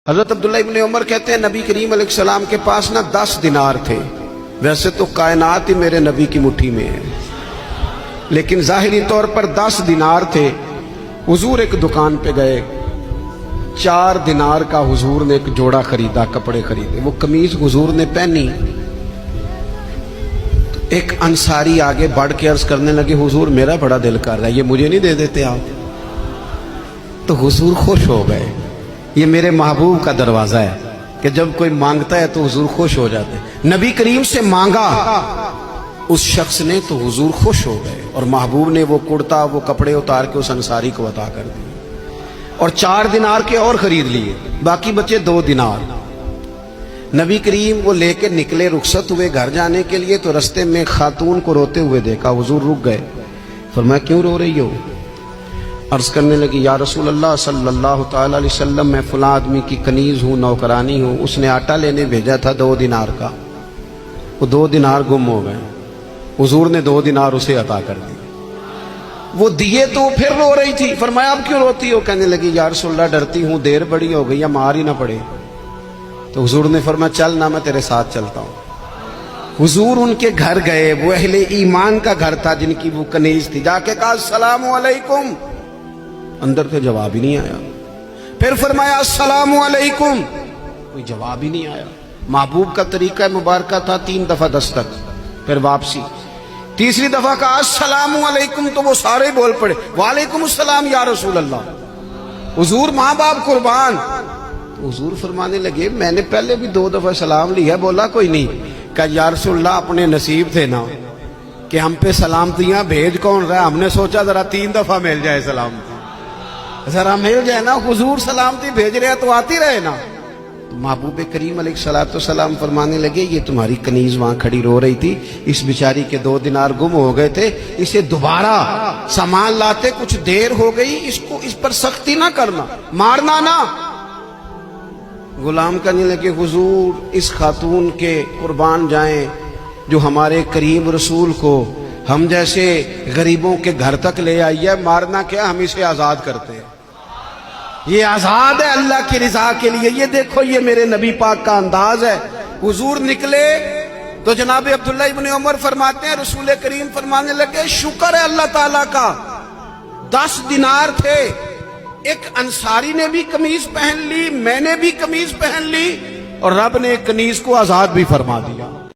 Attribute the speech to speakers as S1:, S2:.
S1: حضرت عبداللہ ابن عمر کہتے ہیں نبی کریم علیہ السلام کے پاس نا 10 دینار تھے. ویسے تو کائنات ہی میرے نبی کی مٹھی میں ہے، لیکن ظاہری طور پر 10 دینار تھے. حضور ایک دکان پہ گئے، 4 دینار کا حضور نے ایک جوڑا خریدا، کپڑے خریدے. وہ قمیض حضور نے پہنی، ایک انصاری آگے بڑھ کے عرض کرنے لگے حضور میرا بڑا دل کر رہا ہے، یہ مجھے نہیں دے دیتے آپ؟ تو حضور خوش ہو گئے. یہ میرے محبوب کا دروازہ ہے کہ جب کوئی مانگتا ہے تو حضور خوش ہو جاتے ہیں. نبی کریم سے مانگا اس شخص نے تو حضور خوش ہو گئے، اور محبوب نے وہ کرتا، وہ کپڑے اتار کے اس انصاری کو عطا کر دیے، اور 4 دینار کے اور خرید لیے، باقی بچے 2 دینار. نبی کریم وہ لے کے نکلے، رخصت ہوئے گھر جانے کے لیے، تو رستے میں خاتون کو روتے ہوئے دیکھا. حضور رک گئے، فرمایا کیوں رو رہی ہو؟ عرض کرنے لگی یا رسول اللہ صلی اللہ تعالی علیہ وسلم میں فلاں آدمی کی کنیز ہوں، نوکرانی ہوں، اس نے آٹا لینے بھیجا تھا 2 دینار کا، وہ 2 دینار گم ہو گئے. حضور نے 2 دینار اسے عطا کر دی. وہ دیے تو پھر رو رہی تھی. فرمایا اب کیوں روتی ہو؟ کہنے لگی یا رسول اللہ ڈرتی ہوں دیر بڑی ہو گئی یا مار ہی نہ پڑے. تو حضور نے فرمایا چل نہ، میں تیرے ساتھ چلتا ہوں. حضور ان کے گھر گئے، وہ اہل ایمان کا گھر تھا جن کی وہ کنیز تھی. جا کے کہا السلام علیکم، اندر سے جواب ہی نہیں آیا. پھر فرمایا السلام علیکم، کوئی جواب ہی نہیں آیا. محبوب کا طریقہ مبارکہ تھا 3 دفعہ دستک، پھر واپسی. تیسری دفعہ کہا السلام علیکم تو وہ سارے بول پڑے وعلیکم السلام یا رسول اللہ. حضور ماں باپ قربان. تو حضور فرمانے لگے میں نے پہلے بھی 2 دفعہ سلام لیا، بولا کوئی نہیں. کہا یا رسول اللہ اپنے نصیب تھے نا کہ ہم پہ سلامتیاں بھیج کون رہا، ہم نے سوچا ذرا 3 دفعہ مل جائے سلامتی، ذرا مل جائے نا. حضور سلامتی بھیج رہے ہیں تو آتی رہے نا. تو محبوب کریم علیہ السلام فرمانے لگے یہ تمہاری کنیز وہاں کھڑی رو رہی تھی، اس بیچاری کے 2 دینار گم ہو گئے تھے، اسے دوبارہ سامان لاتے کچھ دیر ہو گئی، اس پر سختی نہ کرنا، مارنا نہ. غلام کہنے لگے حضور اس خاتون کے قربان جائیں جو ہمارے کریم رسول کو ہم جیسے غریبوں کے گھر تک لے آئی ہے، مارنا کیا، ہم اسے آزاد کرتے ہیں، یہ آزاد ہے اللہ کی رضا کے لیے. یہ دیکھو یہ میرے نبی پاک کا انداز ہے. حضور نکلے تو جناب عبداللہ ابن عمر فرماتے ہیں رسول کریم فرمانے لگے شکر ہے اللہ تعالیٰ کا، 10 دینار تھے، ایک انصاری نے بھی قمیض پہن لی، میں نے بھی قمیض پہن لی، اور رب نے ایک کنیز کو آزاد بھی فرما دیا.